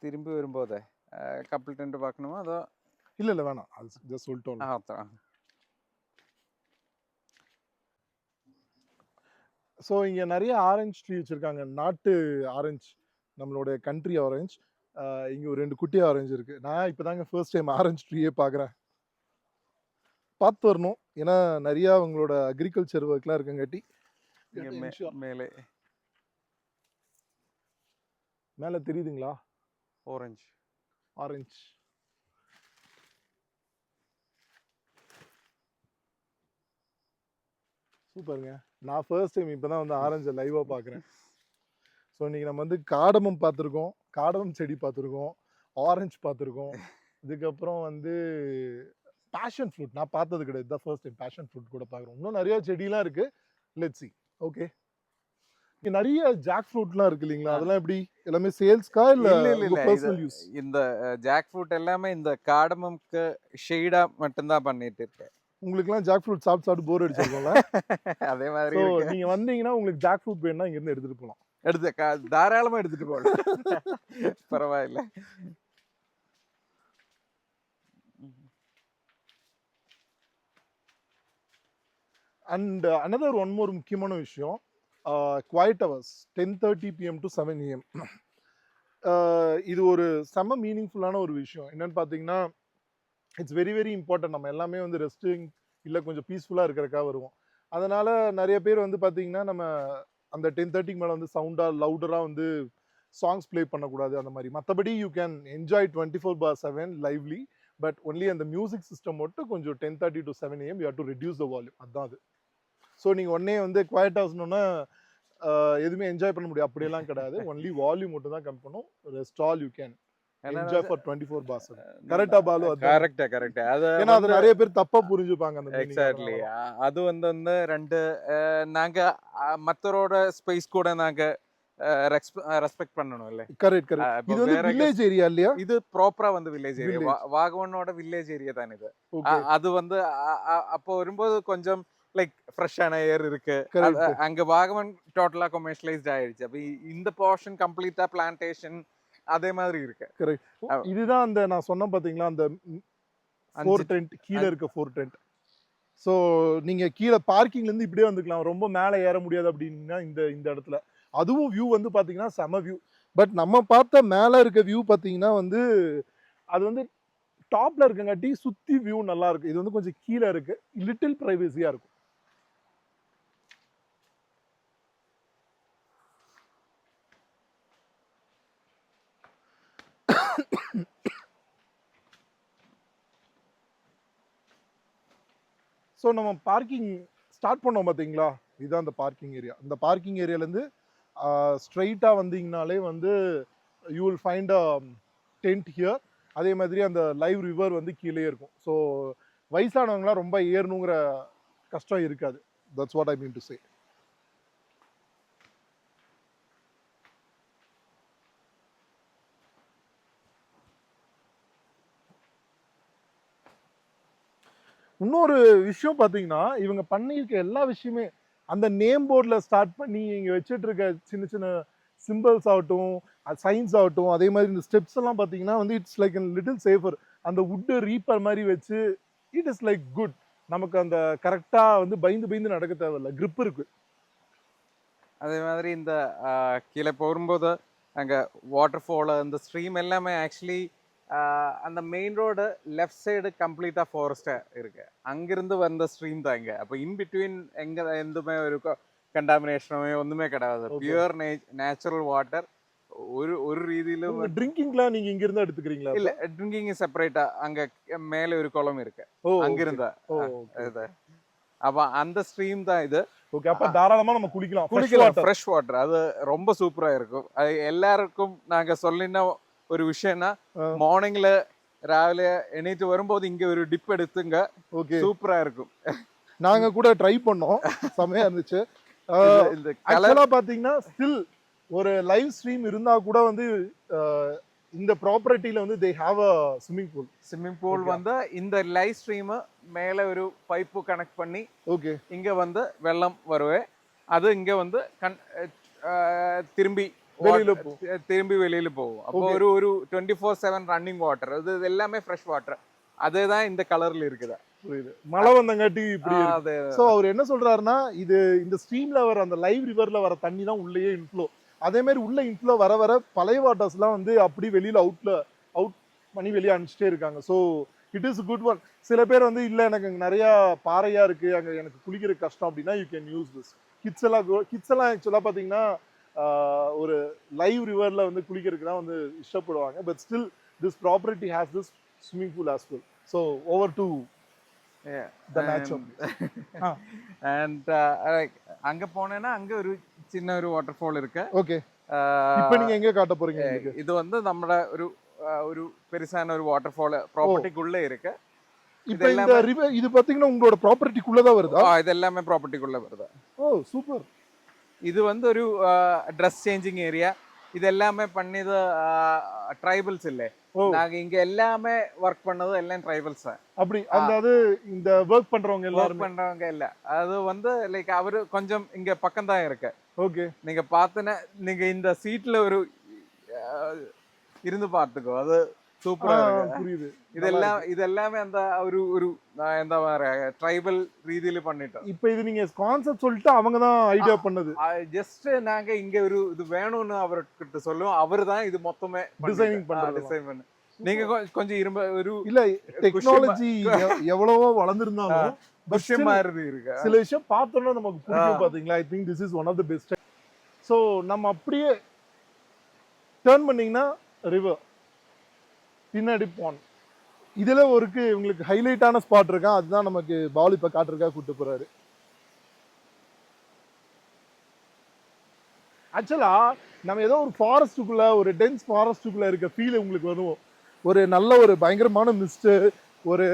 திரும்பி வரும்போதே கப்பிள் டென்ட் பார்க்கணுமா அதோ? இல்ல வேணாம், அது ஜஸ்ட் சொல்லிட்டோம். ஸோ இங்கே நிறைய ஆரஞ்சு ட்ரீ வச்சுருக்காங்க. நாட்டு ஆரஞ்சு, நம்மளுடைய கண்ட்ரி ஆரஞ்சு. இங்கே ஒரு 2 குட்டி ஆரஞ்சு இருக்குது. நான் இப்போ தாங்க ஃபர்ஸ்ட் டைம் ஆரஞ்சு ட்ரீயே பார்க்குறேன். பார்த்து வரணும், ஏன்னா நிறையா அவங்களோட அக்ரிகல்ச்சர் ஒர்க்லாம் இருக்குங்காட்டி. மேலே தெரியுதுங்களா ஆரஞ்சு? ஆரஞ்சு சூப்பருங்க. நான் ஃபர்ஸ்ட் டைம் இப்போ தான் வந்து ஆரஞ்சை லைவாக பார்க்குறேன். ஸோ இன்றைக்கி நம்ம வந்து காடமம் பார்த்துருக்கோம், காடமம் செடி பார்த்துருக்கோம், ஆரஞ்சு பார்த்துருக்கோம். இதுக்கப்புறம் வந்து பேஷன் ஃப்ரூட் நான் பார்த்தது கிடையாது, தான் ஃபர்ஸ்ட் டைம் பேஷன் ஃப்ரூட் கூட பார்க்குறோம். இன்னும் நிறையா செடிலாம் இருக்குது. Let's see. ஓகே, இங்கே நிறைய ஜாக் ஃப்ரூட்லாம் இருக்கு இல்லைங்களா? அதெல்லாம் எப்படி எல்லாமே சேல்ஸ்க்கா இல்லை பர்சனல் யூஸ்? இந்த ஜாக் ஃப்ரூட் எல்லாமே இந்த காடமம்க்கு ஷேடா மட்டும்தான் பண்ணிட்டு இருக்கேன். உங்களுக்குலாம் ஜாக் ஃப்ரூட் சாப்பிட்டு போர் அடிச்சிருக்கோம்ல? அதே மாதிரி நீங்க வந்தீங்கன்னா உங்களுக்கு ஜாக் ஃப்ரூட் வேணும்னா இங்க இருந்து எடுத்துட்டு போகலாம். தாராளமா எடுத்துட்டு போகலாம், பரவாயில்ல. அண்ட் அனதர் ஒன் மோர் முக்கியமான விஷயம், quite hours 10:30 PM to 7 AM. இது ஒரு செம மீனிங்ஃபுல்லான ஒரு விஷயம். என்னன்னு பார்த்தீங்கன்னா, இட்ஸ் வெரி இம்பார்ட்டன்ட். நம்ம எல்லாமே வந்து ரெஸ்டிங் இல்லை கொஞ்சம் பீஸ்ஃபுல்லாக இருக்கிறக்காக வருவோம். அதனால் நிறைய பேர் வந்து பார்த்தீங்கன்னா நம்ம அந்த 10:30 மேலே வந்து சவுண்டாக லவுடராக வந்து சாங்ஸ் ப்ளே பண்ணக்கூடாது அந்த மாதிரி. மற்றபடி you can enjoy 24/7 lively. But only அந்த மியூசிக் சிஸ்டம் மட்டும் கொஞ்சம் 10:30 to 7 AM you have to reduce the volume. அதுதான் அது. ஸோ நீங்கள் உடனே வந்து குவைட் ஹவுஸ்னோன்னா எதுவுமே என்ஜாய் பண்ண முடியும் அப்படியெல்லாம் கிடையாது. ஒன்லி வால்யூம் மட்டும் தான் கம்மி பண்ணும். Rest all you can enjoy for 24/7. கரெக்டா பாலு? கரெக்ட். ஏன்னா அது நிறைய பேர் தப்பா புரிஞ்சுப்பாங்க அந்த மீனிங். எக்ஸாக்ட்லி. அது வந்து ரெண்டு நாங்க மத்தரோட ஸ்பேஸ் கூட நாங்க ரெஸ்பெக்ட் பண்ணணும் இல்ல? கரெக்ட். இது வந்து வில்லேஜ் ஏரியா இல்லையா? இது ப்ராப்பரா வந்து வில்லேஜ் ஏரியா, வாகவனோட வில்லேஜ் ஏரியா தான் இது. அது வந்து அப்போ வரும்போது கொஞ்சம் லைக் ஃப்ரெஷ்ஷான ஏர் இருக்கு. அங்க வாகவன் டோட்டலா கமர்ஷியலைஸ்ட் ஆயிடுச்சு. அப்ப இந்த போர்ஷன் கம்ப்ளீட்டா பிளான்டேஷன் அதே மாதிரி இருக்கு. கரெக்ட். இதுதான் அந்த நான் சொன்ன பாத்தீங்களா அந்த 4 டென்ட் கீழே இருக்க 4 டென்ட். ஸோ நீங்க கீழே பார்க்கிங்ல இருந்து இப்படியே வந்துக்கலாம். ரொம்ப மேலே ஏற முடியாது அப்படின்னா இந்த இடத்துல. அதுவும் வியூ வந்து பாத்தீங்கன்னா செம வியூ. பட் நம்ம பார்த்த மேலே இருக்க வியூ பாத்தீங்கன்னா வந்து அது வந்து டாப்ல இருக்கங்காட்டி சுத்தி வியூ நல்லா இருக்கு. இது வந்து கொஞ்சம் கீழே இருக்கு, லிட்டில் பிரைவசியா இருக்கும். ஸோ நம்ம பார்க்கிங் ஸ்டார்ட் பண்ணோம் பார்த்தீங்களா, இதுதான் அந்த பார்க்கிங் ஏரியா. இந்த பார்க்கிங் ஏரியாலேருந்து ஸ்ட்ரைட்டாக வந்தீங்கனாலே வந்து you will find a tent here. அதே மாதிரி அந்த லைவ் ரிவர் வந்து கீழே இருக்கும். ஸோ வயசானவங்களாம் ரொம்ப ஏறணுங்கிற கஷ்டம் இருக்காது. That's what I mean to say. இன்னொரு விஷயம் பார்த்தீங்கன்னா, இவங்க பண்ணியிருக்க எல்லா விஷயமே அந்த நேம் போர்டில் ஸ்டார்ட் பண்ணி இங்கே வச்சுட்டு இருக்க சின்ன சின்ன சிம்பிள்ஸ் ஆகட்டும், சைன்ஸ் ஆகட்டும், அதே மாதிரி இந்த ஸ்டெப்ஸ் எல்லாம் பார்த்தீங்கன்னா வந்து இட்ஸ் லைக் லிட்டில் சேஃபர். அந்த வுட்டு ரீப்பர் மாதிரி வச்சு இட் இஸ் லைக் குட். நமக்கு அந்த கரெக்டாக வந்து பயந்து பயந்து நடக்க தேவையில்ல, grip இருக்கு. அதே மாதிரி இந்த கீழே போகும்போது அங்கே வாட்டர் ஃபாலு இந்த ஸ்ட்ரீம் எல்லாமே ஆக்சுவலி அந்த மெயின் ரோடு லெஃப்ட் சைடு கம்ப்ளீட்டாக ஃபாரஸ்ட்டாக இருக்கு. அங்கிருந்து வந்த ஸ்ட்ரீம் தான் இங்கே. அப்போ இன் பிட்வீன் எங்கே எதுவுமே ஒரு கண்டாமினேஷனோ ஒன்றுமே கிடையாது. Pure natural water. ஒரு ரீதியிலும் ட்ரிங்கிங்லாம் நீங்க இங்க இருந்தா எடுத்துக்கிறீங்களா? இல்ல, ட்ரிங்கிங் செப்பரேட்டா அங்க மேல ஒரு குளம் இருக்கு, அங்கிருந்தா இது. அப்ப அந்த ஸ்ட்ரீம் தான் இது. ஓகே, அப்ப தாராளமா நம்ம குளிக்கலாம். ஃப்ரெஷ் வாட்டர் அது ரொம்ப சூப்பரா இருக்கும். அது எல்லாருக்கும் நாங்க சொல்லின ஒரு விஷயம்னா, மார்னிங்ல ராவிலே எண்ணிட்டு வரும்போது இங்க ஒரு டிப் எடுத்துங்க, சூப்பரா இருக்கும். நாங்க கூட ட்ரை பண்ணோம், செமையா இருந்துச்சு. ஆக்சுவலா பாத்தீங்கன்னா ஸ்டில் ஒரு லைவ் ஸ்ட்ரீம் இருந்தா கூட வந்து இந்த ப்ராப்பர்ட்டில வந்து they have a swimming pool வந்து இந்த லைவ் ஸ்ட்ரீம் மேல ஒரு பைப்பு கனெக்ட் பண்ணி ஓகே இங்க வந்து வெள்ளம் வருவே, அது இங்க வந்து திரும்பி வெளியில போகும். அப்போ ஒரு 24/7 ரன்னிங் வாட்டர். இது எல்லாமே ஃப்ரெஷ் வாட்டர். அதுதான் இந்த கலர்ல இருக்குது. புரியுது, மழை வந்தங்காட்டி இப்படி. சோ அவர் என்ன சொல்றாருன்னா, இது இந்த ஸ்ட்ரீம்ல வர அந்த லைவ் ரிவர்ல வர தண்ணி தான் உள்ளேயே இன்ஃப்ளோ. அதே மாதிரி உள்ள இன்ஃப்ளோ வர வர பழைய வாட்டர்ஸ்லாம் வந்து அப்படி வெளியில அவுட் பண்ணி வெளியே அனுப்பிச்சிட்டே இருக்காங்க. So it is good one. சில பேர் வந்து இல்லை எனக்கு அங்கே நிறையா பாறையாக இருக்குது, அங்கே எனக்கு குளிக்கிற கஷ்டம் அப்படின்னா you can use this. Kids எல்லாம் ஆக்சுவலாக பார்த்தீங்கன்னா ஒரு லைவ் ரிவரில் வந்து குளிக்கிறதுக்கு தான் வந்து இஷ்டப்படுவாங்க. But still this property has this swimming pool as well. So over to the nature. And அங்க போனேன்னா அங்க ஒரு சின்ன ஒரு வாட்டர் ஃபால் இருக்கு. ஓகே, இப்போ நீங்க எங்க காட்ட போறீங்க? இது வந்து நம்மட ஒரு பெருசான ஒரு வாட்டர் ஃபால் ப்ராப்பர்ட்டிக்குள்ள இருக்கு. இப்போ இந்த ரிவர் இது பாத்தீங்கன்னா உங்களோட ப்ராப்பர்ட்டிக்குள்ள தான் வருதா? இது எல்லாமே ப்ராப்பர்ட்டிக்குள்ள வருது. ஓ சூப்பர். இது வந்து ஒரு ட்ரெஸ் சேஞ்சிங் ஏரியா. இது எல்லாமே பண்ணது ட்ரைபல்ஸ் இல்லை. நாங்க இங்க எல்லாமே ஒர்க் பண்ணது எல்லாம் ட்ரைபல்ஸ் தான். அப்படி அதாவது இந்த ஒர்க் பண்றவங்க இல்ல, அது வந்து லைக் அவரு கொஞ்சம் இங்க பக்கம் தான் இருக்கு. ஓகே, நீங்க பார்த்தனா நீங்க இந்த சீட்ல ஒரு இருந்து பார்த்துக்கோ, அது சூப்பரா இருக்கு. புரியுது. இதெல்லாமே அந்த ஒரு എന്താ പറയാ ட்ரைபல் ரீதியில பண்ணிட்டோம். இப்போ இது நீங்க கான்செப்ட் சொல்லிட்டு அவங்க தான் ஐடியா பண்ணது. ஜஸ்ட் நாங்க இங்க ஒரு இது வேணும்னு அவர்கிட்ட சொல்லுவோம், அவர் தான் இது மொத்தமே டிசைனிங் பண்றது. டிசைன் பண்ணு. நீங்க கொஞ்சம் ஒரு இல்ல டெக்னாலஜி எவ்வளவோ வளர்ந்திருந்தாலும் விஷயமா இருக்கு. சில விஷயம் பார்த்தோம்னா நமக்கு புரியும் பாத்தீங்களா. I think this is one of the best. So நம்ம அப்படியே டர்ன் பண்ணீங்கன்னா ரிவர், பின்னாடி பாண்ட். இதுல உங்களுக்கு ஹைலைட்டான ஸ்பாட் இருக்கா, அதுதான் நமக்கு பால் இப்ப காட்டுறதுக்காக கூட்டு போறாரு. ஆக்சுவலா நம்ம ஏதோ ஒரு ஃபாரஸ்டுக்குள்ள, ஒரு டென்ஸ் ஃபாரஸ்டுக்குள்ள இருக்க ஃபீல் உங்களுக்கு வரும். ஒரு நல்ல ஒரு பயங்கரமான மிஸ்ட், ஒரு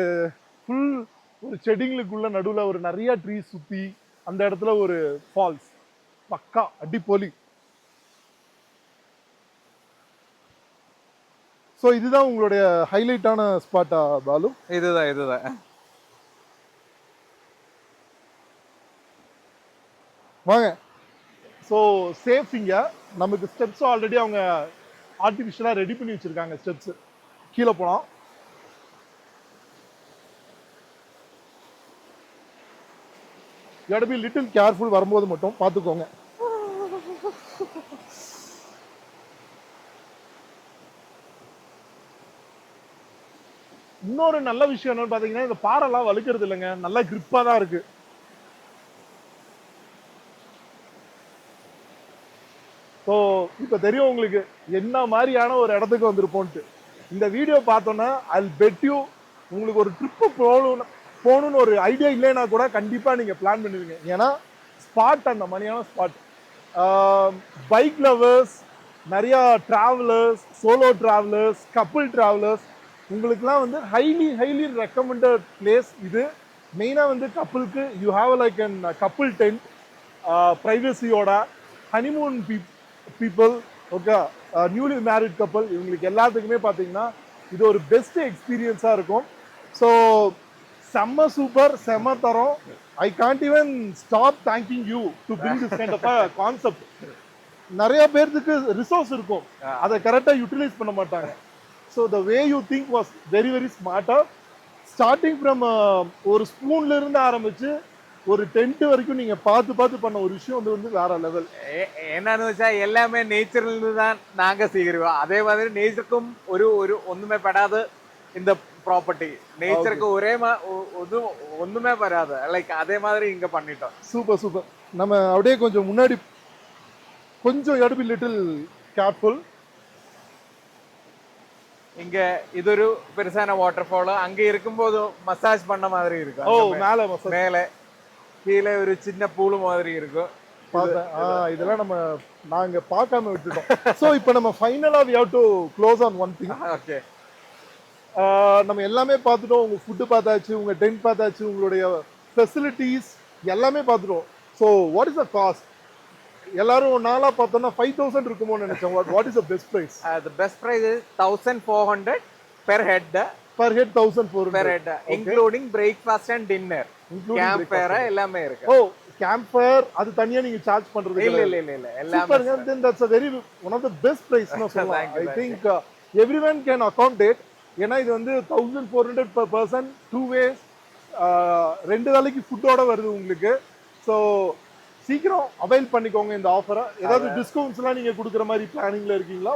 ஃபுல் ஒரு செடிங்களுக்குள்ள நடுவுல ஒரு நிறைய ட்ரீஸ் சுத்தி அந்த இடத்துல ஒரு ஃபால்ஸ், பக்கா அடிப்பொலி. ஸோ இதுதான் உங்களுடைய ஹைலைட்டான ஸ்பாட்டா பாலு? இதுதான். வாங்க. ஸோ சேஃப் இங்க நமக்கு ஸ்டெப்ஸ் ஆல்ரெடி அவங்க ஆர்டிஃபிஷியலாக ரெடி பண்ணி வச்சிருக்காங்க. ஸ்டெப்ஸ் கீழே போகலாம். You have to be little careful, வரும்போது மட்டும் பார்த்துக்கோங்க. இன்னொரு நல்ல விஷயம் என்னன்னு பாத்தீங்கன்னா, இந்த பாறைலாம் வழுக்கிறது இல்லைங்க, நல்லா கிரிப்பா தான் இருக்கு. ஸோ இப்போ தெரியும் உங்களுக்கு என்ன மாதிரியான ஒரு இடத்துக்கு வந்திருப்போன்ட்டு. இந்த வீடியோ பார்த்தோன்னா ஐ பெட் யூ உங்களுக்கு ஒரு ட்ரிப்பு போகணுன்னு ஒரு ஐடியா இல்லைன்னா கூட கண்டிப்பாக நீங்கள் பிளான் பண்ணுவீங்க. ஏன்னா ஸ்பாட் அந்த மணியான ஸ்பாட். பைக் லவர்ஸ், நிறையா travellers, solo travellers, couple travellers, உங்களுக்குலாம் வந்து ஹைலி ரெக்கமெண்டட் பிளேஸ் இது. மெயினாக வந்து கப்புளுக்கு you have like an couple tent, ப்ரைவசியோட, honeymoon people, okay, newly married couple, இவங்களுக்கு எல்லாத்துக்குமே பார்த்தீங்கன்னா இது ஒரு பெஸ்ட் எக்ஸ்பீரியன்ஸாக இருக்கும். ஸோ செம்ம சூப்பர், செம்ம தரம். I can't even stop thanking you to bring this kind of a concept. நிறைய பேர்த்துக்கு ரிசோர்ஸ் இருக்கும், அதை கரெக்டாக யூட்டிலைஸ் பண்ண மாட்டாங்க. So the way you think was very ஸ்மார்ட்டாக. ஸ்டார்டிங் ஃப்ரம் ஒரு ஸ்பூன்ல இருந்து ஆரம்பிச்சு ஒரு டென்ட் வரைக்கும் நீங்க பார்த்து பண்ண ஒரு விஷயம் வந்து வேற லெவல். என்னன்னு வச்சா எல்லாமே நேச்சர்ல இருந்து தான் நாங்க சீக்கிரம். அதே மாதிரி நேச்சருக்கும் ஒரு ஒண்ணுமே படாது இந்த ப்ராப்பர்ட்டி. நேச்சருக்கு ஒண்ணுமே வராது. லைக் அதே மாதிரி இங்க பண்ணிட்டோம். சூப்பர். நம்ம அப்படியே கொஞ்சம் முன்னாடி கொஞ்சம் எடுபி லிட்டில் கேர்ஃபுல். இங்க இது ஒரு பெருசான வாட்டர் ஃபால். அங்க இருக்கும்போது மசாஜ் பண்ண மாதிரி இருக்கும். மேல கீழே ஒரு சின்ன பூல் மாதிரி இருக்கும். இதெல்லாம் நாங்க பார்க்காம விட்டுட்டோம். ஸோ இப்போ நம்ம ஃபைனலா we have to close on one thing. Okay, நம்ம எல்லாமே பார்த்துட்டோம். உங்க ஃபுட்டு பார்த்தாச்சு, உங்க டென்ட் பார்த்தாச்சு, உங்களுடைய ஃபெசிலிட்டிஸ் எல்லாமே பார்த்துட்டோம். So what is the cost? எல்லாரும் நாளா பார்த்தோம்னா 5,000 இருக்குமோன்னு நினைச்சோம். What is the best price? the best price is 1,400 per head. Per head 1,400 per head, including breakfast and dinner. Camp fire எல்லாமே இருக்கு. ஓ, கேம்ப் ஃபயர் அது தனியா நீங்க சார்ஜ் பண்றது இல்ல எல்லாமே. Then that's a very one of the best price னா சொல்லலாம். I think everyone can accommodate. ஏன்னா இது வந்து 1,400 per person, 2 ways, ரெண்டு வேளைக்கு ஃபுட்டோட வருது உங்களுக்கு. ஸோ சீக்கிரம் அவைல் பண்ணிக்கோங்க இந்த ஆஃபரை. ஏதாவது டிஸ்கவுண்ட்ஸ்லாம் நீங்க கொடுக்குற மாதிரி பிளானிங்ல இருக்கீங்களா?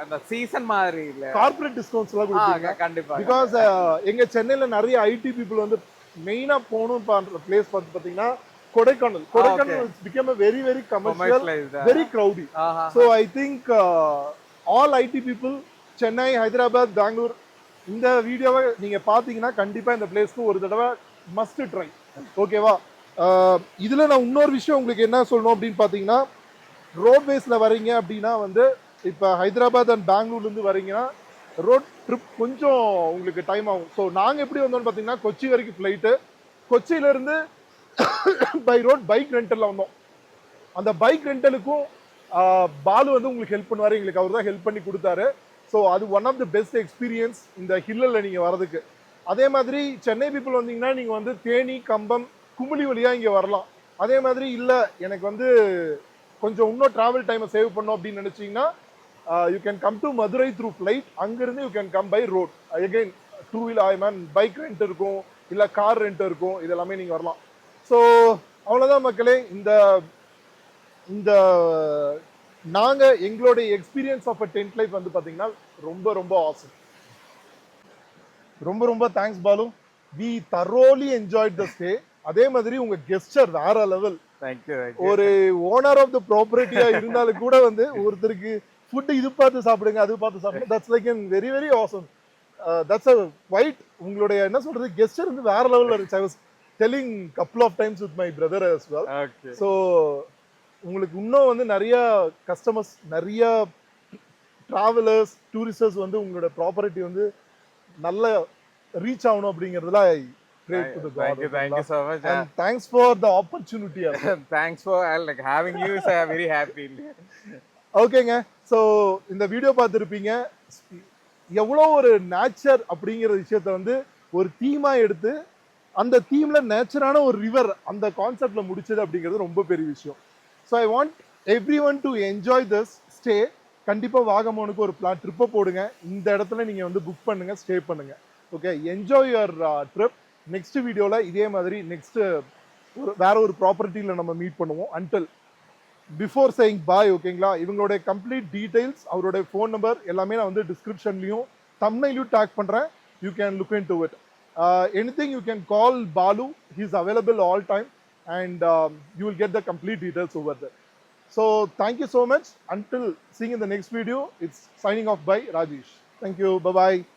அந்த சீசன் மாதிரி இல்ல, கார்ப்பரேட் டிஸ்கவுண்ட்ஸ்லாம் கொடுப்பீங்க கண்டிப்பா. பிகாஸ் எங்க சென்னையில நிறைய ஐடி பீப்புள் வந்து மெயினா போகணும் பண்ற பிளேஸ் பார்த்து பாத்தீங்கன்னா Kodaikanal. became a very commercial, very crowdy. So I think all IT people, Chennai, Hyderabad, Bangalore, இந்த வீடியோவை நீங்க பாத்தீங்கன்னா கண்டிப்பா இந்த பிளேஸ்க்கு ஒரு தடவை மஸ்ட் ட்ரை. ஓகேவா? இதுல நான் இன்னொரு விஷயம் உங்களுக்கு என்ன சொல்லணும் அப்படின்னு பாத்தீங்கன்னா, ரோட்வேஸ்ல வரீங்க அப்படின்னா வந்து இப்போ ஹைதராபாத் அண்ட் பெங்களூர்லேருந்து வரீங்கன்னா ரோட் ட்ரிப் கொஞ்சம் உங்களுக்கு டைம் ஆகும். ஸோ நாங்கள் எப்படி வந்தோம்னு பார்த்தீங்கன்னா கொச்சி வரைக்கும் ஃப்ளைட்டு, கொச்சியிலேருந்து பை ரோட் பைக் ரெண்டலில் வந்தோம். அந்த பைக் ரெண்டலுக்கும் பாலு வந்து உங்களுக்கு ஹெல்ப் பண்ணுவார். எங்களுக்கு அவர் தான் ஹெல்ப் பண்ணி கொடுத்தாரு. ஸோ அது one of the best experience இந்த ஹில்லில் நீங்கள் வரதுக்கு. அதே மாதிரி சென்னை பீப்புள் வந்தீங்கன்னா நீங்கள் வந்து தேனி, கம்பம், குமுளி வழியாக இங்கே வரலாம். அதே மாதிரி இல்லை எனக்கு வந்து கொஞ்சம் இன்னும் ட்ராவல் டைமை சேவ் பண்ணோம் அப்படின்னு நினச்சிங்கன்னா you can come to Madurai through flight. அங்கேருந்து you can come by road. Again 2 wheeler bike rent இருக்கும், இல்லை கார் ரெண்ட் இருக்கும், இதெல்லாமே நீங்கள் வரலாம். ஸோ அவ்வளோதான் மக்களே. இந்த நாங்கள் எங்களுடைய experience of a tent life வந்து பார்த்தீங்கன்னா ரொம்ப ஆசம். ரொம்ப thanks Balu. We thoroughly enjoyed the stay. அதே மாதிரி உங்க கெஸ்டர் வேற லெவல். ஒரு ஓனர் ஆஃப் த ப்ராப்பர்ட்டியா இருந்தாலும் கூட வந்து ஒருத்தருக்கு ஃபுட் இது பார்த்து சாப்பிடுங்க, அது பார்த்து சாப்பிடுங்க. That's like an very awesome. That's a quite உங்களுடைய என்ன சொல்றது கெஸ்டர் வந்து வேற லெவல்ல இருந்துச்சு. I was telling couple of times with my brother as well. So உங்களுக்கு இன்னும் வந்து நிறைய கஸ்டமர்ஸ், நிறைய டிராவலர்ஸ், டூரிஸ்டர்ஸ் வந்து உங்களோட ப்ராப்பர்ட்டி வந்து நல்ல ரீச் ஆகணும் அப்படிங்கிறதுல I pray to the God. Thank you so much. And thanks for the opportunity. Thanks for like having you. So I'm very happy. ஓகேங்க. ஸோ இந்த வீடியோ பார்த்துருப்பீங்க. எவ்வளோ ஒரு நேச்சர் அப்படிங்கிற விஷயத்த வந்து ஒரு தீமாக எடுத்து அந்த தீமில் நேச்சரான ஒரு ரிவர் அந்த கான்செப்டில் முடிச்சது அப்படிங்கிறது ரொம்ப பெரிய விஷயம். So I want every one to enjoy this stay. கண்டிப்பாக வாகமோனுக்கு ஒரு ட்ரிப்பை போடுங்க. இந்த இடத்துல நீங்கள் வந்து புக் பண்ணுங்கள், ஸ்டே பண்ணுங்கள். Okay, enjoy your trip. Next வீடியோவில் இதே மாதிரி வேற ஒரு ப்ராப்பர்ட்டியில் நம்ம மீட் பண்ணுவோம். அன்டில் பிஃபோர் சேயிங் பாய், ஓகேங்களா? இவங்களுடைய கம்ப்ளீட் டீடைல்ஸ், அவருடைய ஃபோன் நம்பர் எல்லாமே நான் வந்து டிஸ்கிரிப்ஷன்லையும் தம்ப்நெயிலையும் டேக் பண்ணுறேன். You can look in to it. Anything you can call Balu. He's available all time and you will get the complete details over there. So thank you so much. Until seeing in the next video, it's signing off by Rajesh. Thank you. Bye-bye.